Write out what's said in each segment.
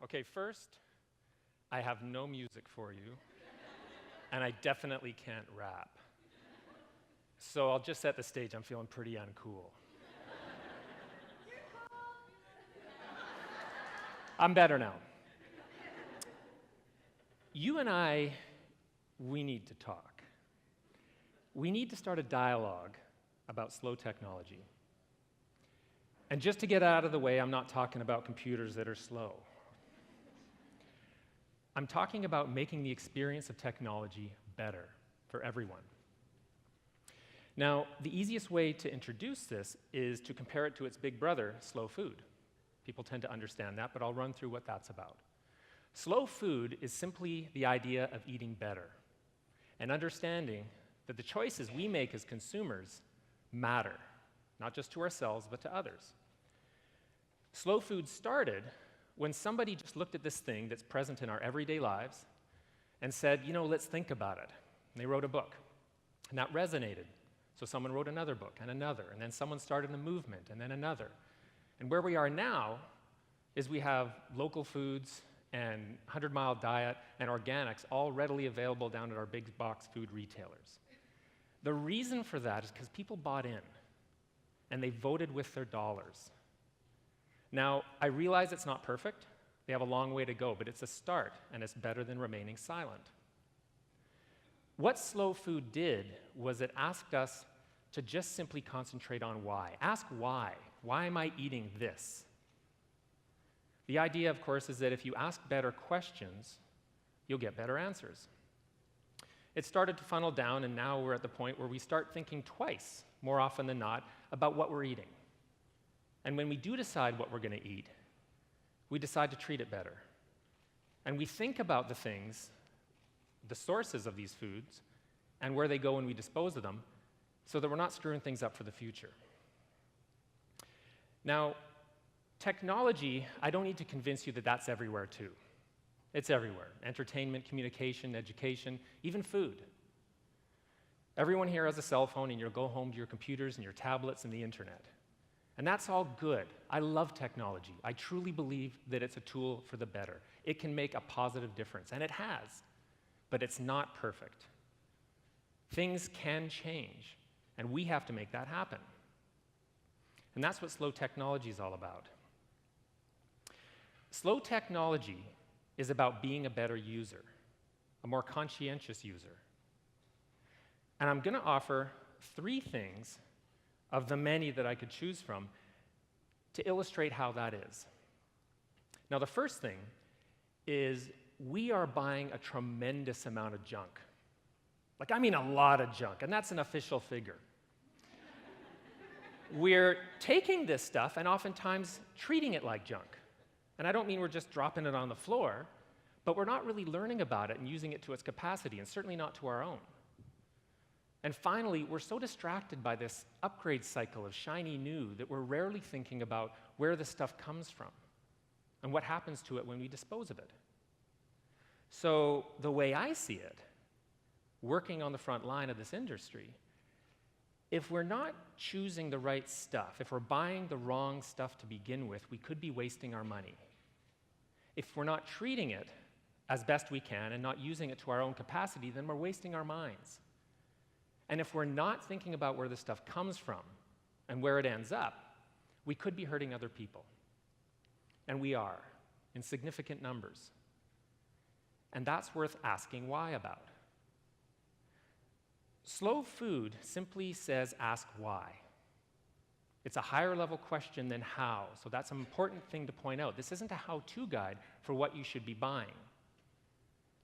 Okay, first, I have no music for you, and I definitely can't rap. So I'll just set the stage. I'm feeling pretty uncool. I'm better now. You and I, we need to talk. We need to start a dialogue about slow technology. And just to get out of the way, I'm not talking about computers that are slow. I'm talking about making the experience of technology better for everyone. Now, the easiest way to introduce this is to compare it to its big brother, slow food. People tend to understand that, but I'll run through what that's about. Slow food is simply the idea of eating better and understanding that the choices we make as consumers matter, not just to ourselves, but to others. Slow food started when somebody just looked at this thing that's present in our everyday lives and said, let's think about it. And they wrote a book, and that resonated. So someone wrote another book, and then someone started a movement, and then another. And where we are now is we have local foods and 100-mile diet and organics all readily available down at our big box food retailers. The reason for that is because people bought in, and they voted with their dollars. Now, I realize it's not perfect. They have a long way to go, but it's a start, and it's better than remaining silent. What slow food did was it asked us to just simply concentrate on why. Ask why. Why am I eating this? The idea, of course, is that if you ask better questions, you'll get better answers. It started to funnel down, and now we're at the point where we start thinking twice, more often than not, about what we're eating. And when we do decide what we're going to eat, we decide to treat it better. And we think about the things, the sources of these foods, and where they go when we dispose of them, so that we're not screwing things up for the future. Now, technology, I don't need to convince you that that's everywhere too. It's everywhere. Entertainment, communication, education, even food. Everyone here has a cell phone, and you'll go home to your computers and your tablets and the internet. And that's all good. I love technology. I truly believe that it's a tool for the better. It can make a positive difference, and it has. But it's not perfect. Things can change, and we have to make that happen. And that's what slow technology is all about. Slow technology is about being a better user, a more conscientious user. And I'm going to offer 3 things of the many that I could choose from to illustrate how that is. Now, the first thing is we are buying a tremendous amount of junk. I mean a lot of junk, and that's an official figure. We're taking this stuff and oftentimes treating it like junk. And I don't mean we're just dropping it on the floor, but we're not really learning about it and using it to its capacity, and certainly not to our own. And finally, we're so distracted by this upgrade cycle of shiny new that we're rarely thinking about where the stuff comes from and what happens to it when we dispose of it. So the way I see it, working on the front line of this industry, if we're not choosing the right stuff, if we're buying the wrong stuff to begin with, we could be wasting our money. If we're not treating it as best we can and not using it to our own capacity, then we're wasting our minds. And if we're not thinking about where the stuff comes from and where it ends up, we could be hurting other people. And we are, in significant numbers. And that's worth asking why about. Slow food simply says ask why. It's a higher level question than how, so that's an important thing to point out. This isn't a how-to guide for what you should be buying.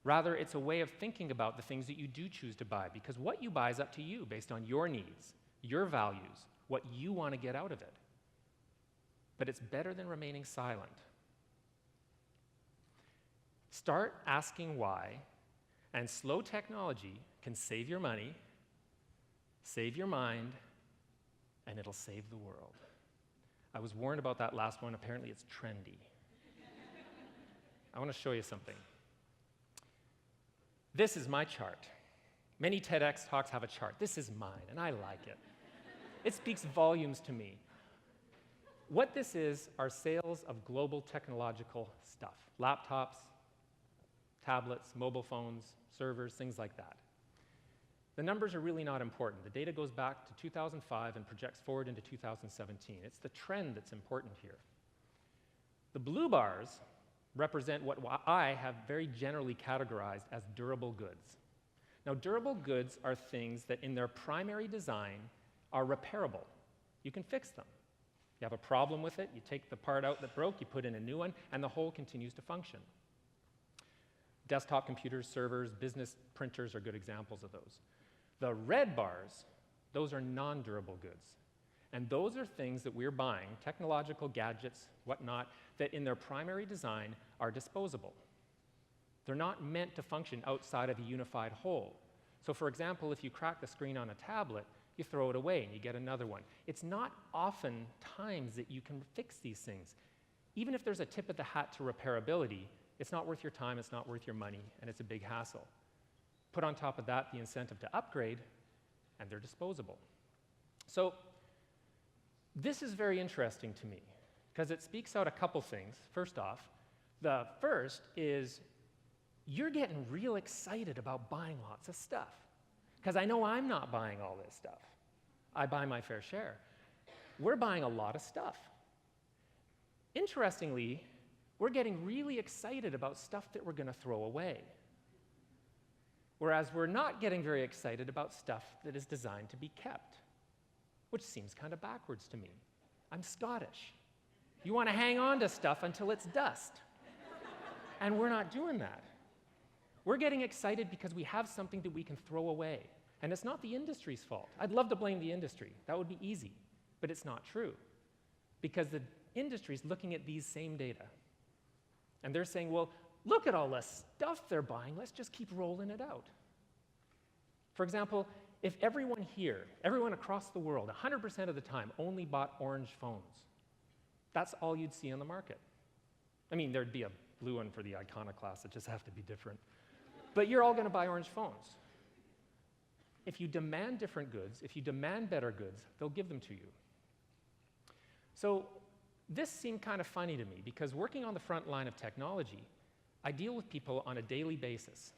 Rather, it's a way of thinking about the things that you do choose to buy, because what you buy is up to you based on your needs, your values, what you want to get out of it. But it's better than remaining silent. Start asking why, and slow technology can save your money, save your mind, and it'll save the world. I was warned about that last one. Apparently, it's trendy. I want to show you something. This is my chart. Many TEDx talks have a chart. This is mine, and I like it. It speaks volumes to me. what this is are sales of global technological stuff. Laptops, tablets, mobile phones, servers, things like that. The numbers are really not important. The data goes back to 2005 and projects forward into 2017. It's the trend that's important here. The blue bars represent what I have very generally categorized as durable goods. Now, durable goods are things that in their primary design are repairable. You can fix them. You have a problem with it, you take the part out that broke, you put in a new one, and the whole continues to function. Desktop computers, servers, business printers are good examples of those. The red bars, those are non-durable goods. And those are things that we're buying, technological gadgets, whatnot, that in their primary design are disposable. They're not meant to function outside of a unified whole. So for example, if you crack the screen on a tablet, you throw it away and you get another one. It's not often times that you can fix these things. Even if there's a tip of the hat to repairability, it's not worth your time, it's not worth your money, and it's a big hassle. Put on top of that the incentive to upgrade, and they're disposable. So this is very interesting to me, because it speaks out a couple things. First off, the first is you're getting real excited about buying lots of stuff. Because I know I'm not buying all this stuff. I buy my fair share. We're buying a lot of stuff. Interestingly, we're getting really excited about stuff that we're going to throw away. Whereas we're not getting very excited about stuff that is designed to be kept, which seems kind of backwards to me. I'm Scottish. You want to hang on to stuff until it's dust. And we're not doing that. We're getting excited because we have something that we can throw away. And it's not the industry's fault. I'd love to blame the industry. That would be easy. But it's not true. Because the industry's looking at these same data. And they're saying, well, look at all this stuff they're buying. Let's just keep rolling it out. For example, if everyone here, everyone across the world, 100% of the time only bought orange phones, that's all you'd see on the market. I mean, there'd be a blue one for the iconoclast. It just have to be different. But you're all going to buy orange phones. If you demand different goods, if you demand better goods, they'll give them to you. So this seemed kind of funny to me because working on the front line of technology, I deal with people on a daily basis.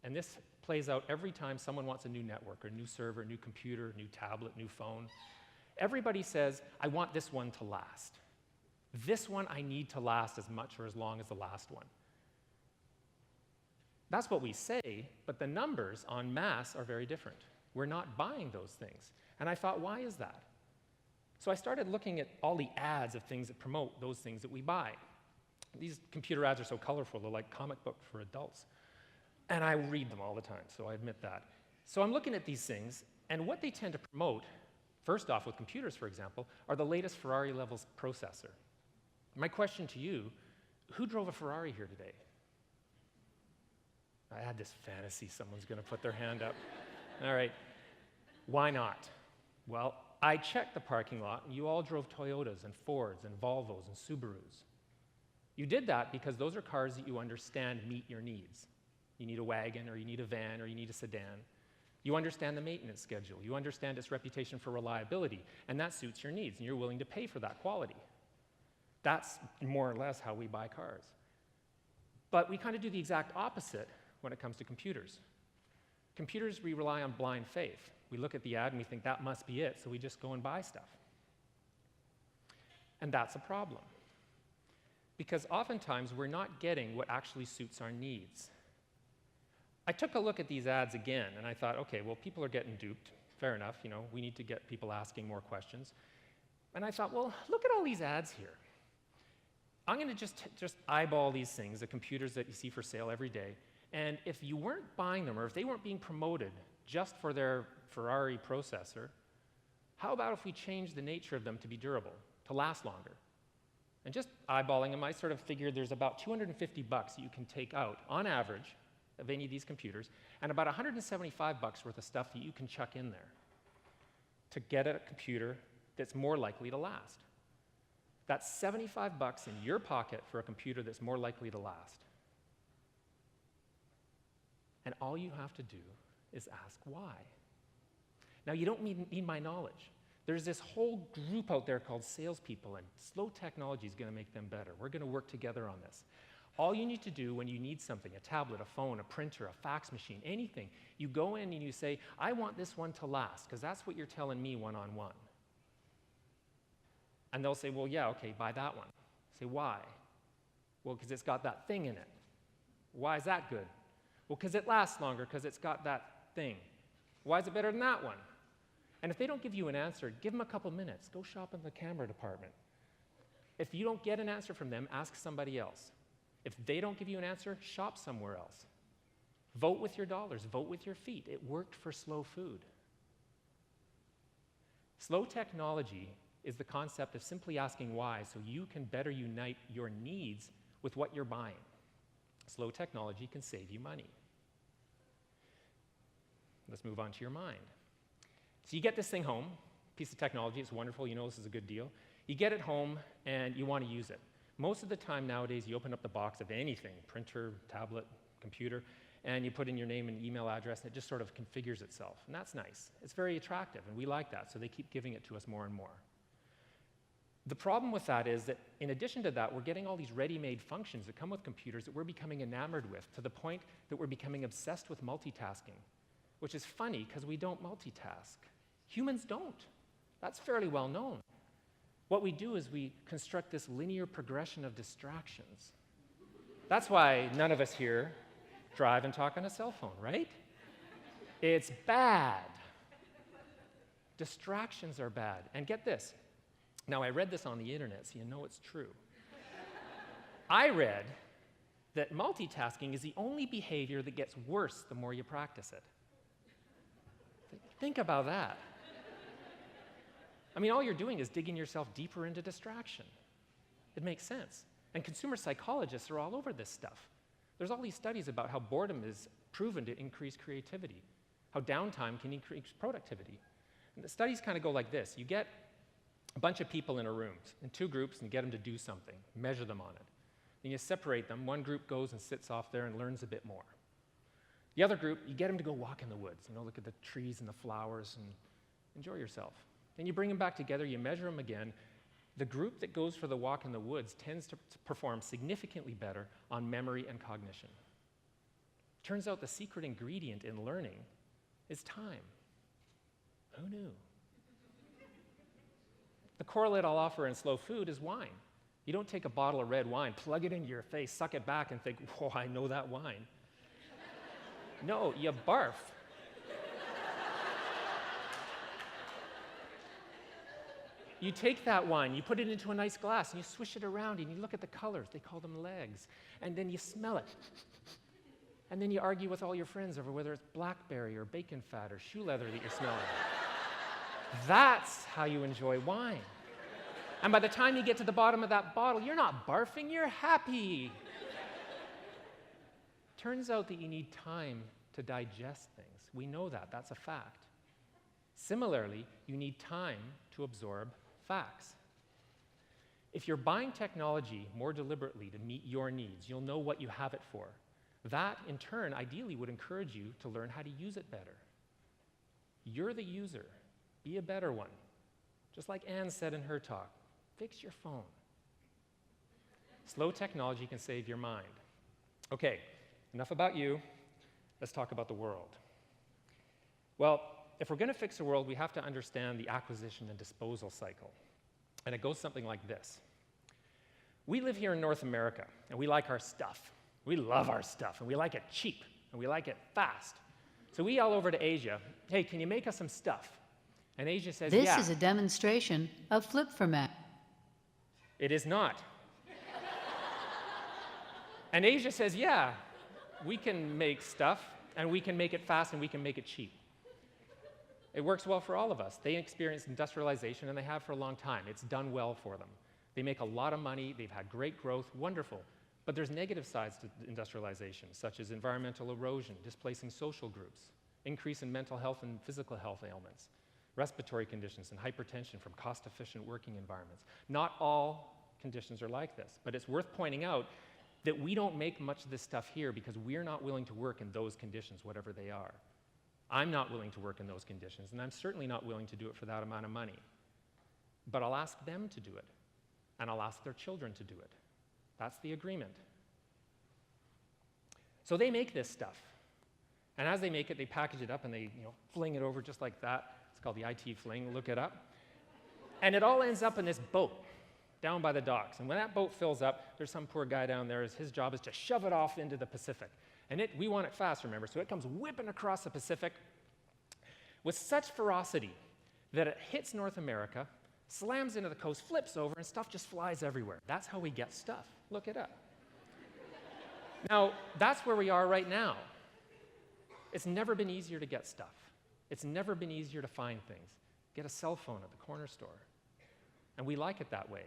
And this plays out every time someone wants a new network or new server, new computer, new tablet, new phone. Everybody says, I want this one to last. This one I need to last as much or as long as the last one. That's what we say, but the numbers en masse are very different. We're not buying those things. And I thought, why is that? So I started looking at all the ads of things that promote those things that we buy. These computer ads are so colorful, they're like comic book for adults. And I read them all the time, so I admit that. So I'm looking at these things, and what they tend to promote, first off with computers, for example, are the latest Ferrari levels processor. My question to you, who drove a Ferrari here today? I had this fantasy someone's going to put their hand up. All right. Why not? Well, I checked the parking lot, and you all drove Toyotas and Fords and Volvos and Subarus. You did that because those are cars that you understand meet your needs. You need a wagon, or you need a van, or you need a sedan. You understand the maintenance schedule. You understand its reputation for reliability, and that suits your needs, and you're willing to pay for that quality. That's more or less how we buy cars. But we kind of do the exact opposite when it comes to computers. Computers, we rely on blind faith. We look at the ad and we think that must be it, so we just go and buy stuff. And that's a problem. Because oftentimes we're not getting what actually suits our needs. I took a look at these ads again, and I thought, okay, well, people are getting duped. Fair enough, you know, we need to get people asking more questions. And I thought, well, look at all these ads here. I'm going to just eyeball these things, the computers that you see for sale every day, and if you weren't buying them, or if they weren't being promoted just for their Ferrari processor, how about if we change the nature of them to be durable, to last longer? And just eyeballing them, I sort of figured there's about $250 you can take out, on average, of any of these computers, and about $175 worth of stuff that you can chuck in there to get a computer that's more likely to last. That's $75 in your pocket for a computer that's more likely to last. And all you have to do is ask why. Now, you don't need my knowledge. There's this whole group out there called salespeople, and slow technology is going to make them better. We're going to work together on this. All you need to do when you need something, a tablet, a phone, a printer, a fax machine, anything, you go in and you say, I want this one to last, because that's what you're telling me one-on-one. And they'll say, well, yeah, okay, buy that one. Say, why? Well, because it's got that thing in it. Why is that good? Well, because it lasts longer, because it's got that thing. Why is it better than that one? And if they don't give you an answer, give them a couple minutes. Go shop in the camera department. If you don't get an answer from them, ask somebody else. If they don't give you an answer, shop somewhere else. Vote with your dollars. Vote with your feet. It worked for slow food. Slow technology is the concept of simply asking why so you can better unite your needs with what you're buying. Slow technology can save you money. Let's move on to your mind. So you get this thing home, piece of technology, it's wonderful, you know this is a good deal. You get it home and you want to use it. Most of the time nowadays you open up the box of anything, printer, tablet, computer, and you put in your name and email address and it just sort of configures itself. And that's nice. It's very attractive and we like that, so they keep giving it to us more and more. The problem with that is that in addition to that, we're getting all these ready-made functions that come with computers that we're becoming enamored with to the point that we're becoming obsessed with multitasking, which is funny because we don't multitask. Humans don't. That's fairly well known. What we do is we construct this linear progression of distractions. That's why none of us here drive and talk on a cell phone, right? It's bad. Distractions are bad. And get this. Now, I read this on the internet, so you know it's true. I read that multitasking is the only behavior that gets worse the more you practice it. Think about that. I mean, all you're doing is digging yourself deeper into distraction. It makes sense. And consumer psychologists are all over this stuff. There's all these studies about how boredom is proven to increase creativity, how downtime can increase productivity. And the studies kind of go like this. You get a bunch of people in a room, in two groups, and get them to do something, measure them on it. Then you separate them. One group goes and sits off there and learns a bit more. The other group, you get them to go walk in the woods, look at the trees and the flowers and enjoy yourself. Then you bring them back together, you measure them again. The group that goes for the walk in the woods tends to perform significantly better on memory and cognition. Turns out the secret ingredient in learning is time. Who knew? The correlate I'll offer in slow food is wine. You don't take a bottle of red wine, plug it into your face, suck it back, and think, whoa, I know that wine. No, you barf. You take that wine, you put it into a nice glass, and you swish it around, and you look at the colors. They call them legs. And then you smell it. And then you argue with all your friends over whether it's blackberry or bacon fat or shoe leather that you're smelling. That's how you enjoy wine. And by the time you get to the bottom of that bottle, you're not barfing, you're happy. Turns out that you need time to digest things. We know that, that's a fact. Similarly, you need time to absorb facts. If you're buying technology more deliberately to meet your needs, you'll know what you have it for. That, in turn, ideally would encourage you to learn how to use it better. You're the user. Be a better one. Just like Anne said in her talk, fix your phone. Slow technology can save your mind. Okay, enough about you. Let's talk about the world. Well, if we're going to fix the world, we have to understand the acquisition and disposal cycle. And it goes something like this. We live here in North America, and we like our stuff. We love our stuff, and we like it cheap, and we like it fast. So we all over to Asia, hey, can you make us some stuff? And Asia says, yeah. This is a demonstration of flip format. It is not. And Asia says, yeah, we can make stuff, and we can make it fast, and we can make it cheap. It works well for all of us. They experienced industrialization, and they have for a long time. It's done well for them. They make a lot of money. They've had great growth. Wonderful. But there's negative sides to industrialization, such as environmental erosion, displacing social groups, increase in mental health and physical health ailments, respiratory conditions, and hypertension from cost-efficient working environments. Not all conditions are like this, but it's worth pointing out that we don't make much of this stuff here because we're not willing to work in those conditions, whatever they are. I'm not willing to work in those conditions, and I'm certainly not willing to do it for that amount of money. But I'll ask them to do it, and I'll ask their children to do it. That's the agreement. So they make this stuff. And as they make it, they package it up and they fling it over just like that. It's called the IT fling, look it up. And it all ends up in this boat down by the docks. And when that boat fills up, there's some poor guy down there, his job is to shove it off into the Pacific. And we want it fast, remember, so it comes whipping across the Pacific with such ferocity that it hits North America, slams into the coast, flips over, and stuff just flies everywhere. That's how we get stuff. Look it up. Now, that's where we are right now. It's never been easier to get stuff. It's never been easier to find things. Get a cell phone at the corner store. And we like it that way.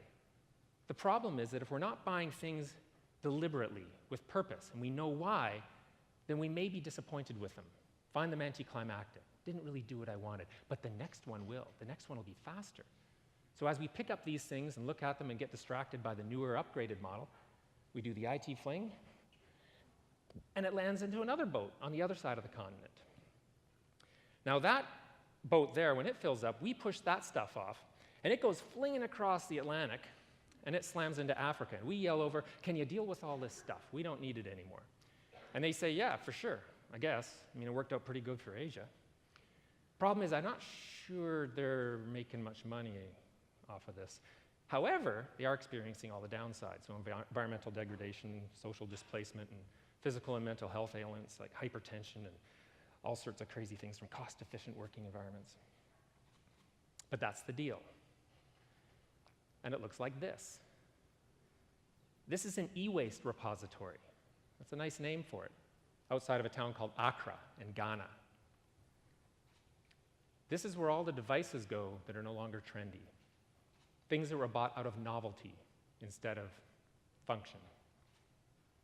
The problem is that if we're not buying things deliberately, with purpose, and we know why, then we may be disappointed with them. Find them anticlimactic. Didn't really do what I wanted. But the next one will. The next one will be faster. So as we pick up these things and look at them and get distracted by the newer, upgraded model, we do the IT fling, and it lands into another boat on the other side of the continent. Now that boat there, when it fills up, we push that stuff off, and it goes flinging across the Atlantic, and it slams into Africa. And we yell over, can you deal with all this stuff? We don't need it anymore. And they say, yeah, for sure, I guess. I mean, it worked out pretty good for Asia. Problem is, I'm not sure they're making much money off of this. However, they are experiencing all the downsides, so environmental degradation, social displacement, and physical and mental health ailments like hypertension and all sorts of crazy things from cost-efficient working environments. But that's the deal. And it looks like this. This is an e-waste repository. That's a nice name for it, outside of a town called Accra in Ghana. This is where all the devices go that are no longer trendy. Things that were bought out of novelty instead of function.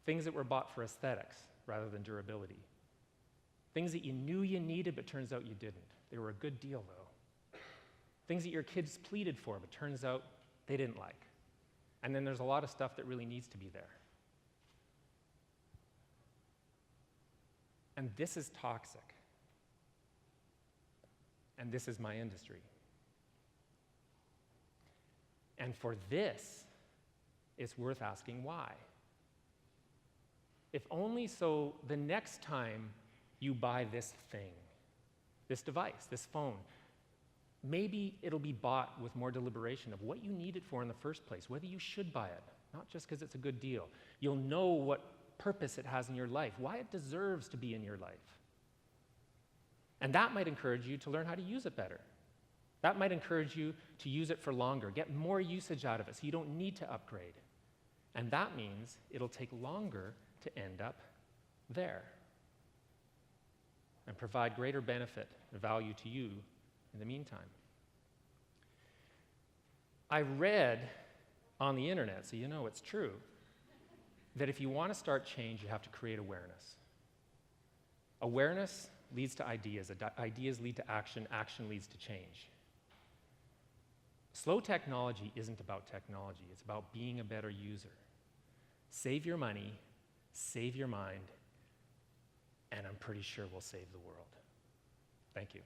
Things that were bought for aesthetics rather than durability. Things that you knew you needed, but turns out you didn't. They were a good deal, though. Things that your kids pleaded for, but turns out they didn't like. And then there's a lot of stuff that really needs to be there. And this is toxic. And this is my industry. And for this, it's worth asking why. If only so the next time you buy this thing, this device, this phone, maybe it'll be bought with more deliberation of what you need it for in the first place, whether you should buy it, not just because it's a good deal. You'll know what purpose it has in your life, why it deserves to be in your life. And that might encourage you to learn how to use it better. That might encourage you to use it for longer, get more usage out of it so you don't need to upgrade. And that means it'll take longer to end up there and provide greater benefit and value to you in the meantime. I read on the internet, so you know it's true, that if you want to start change, you have to create awareness. Awareness leads to ideas. Ideas lead to action. Action leads to change. Slow technology isn't about technology. It's about being a better user. Save your money, save your mind, and I'm pretty sure we'll save the world. Thank you.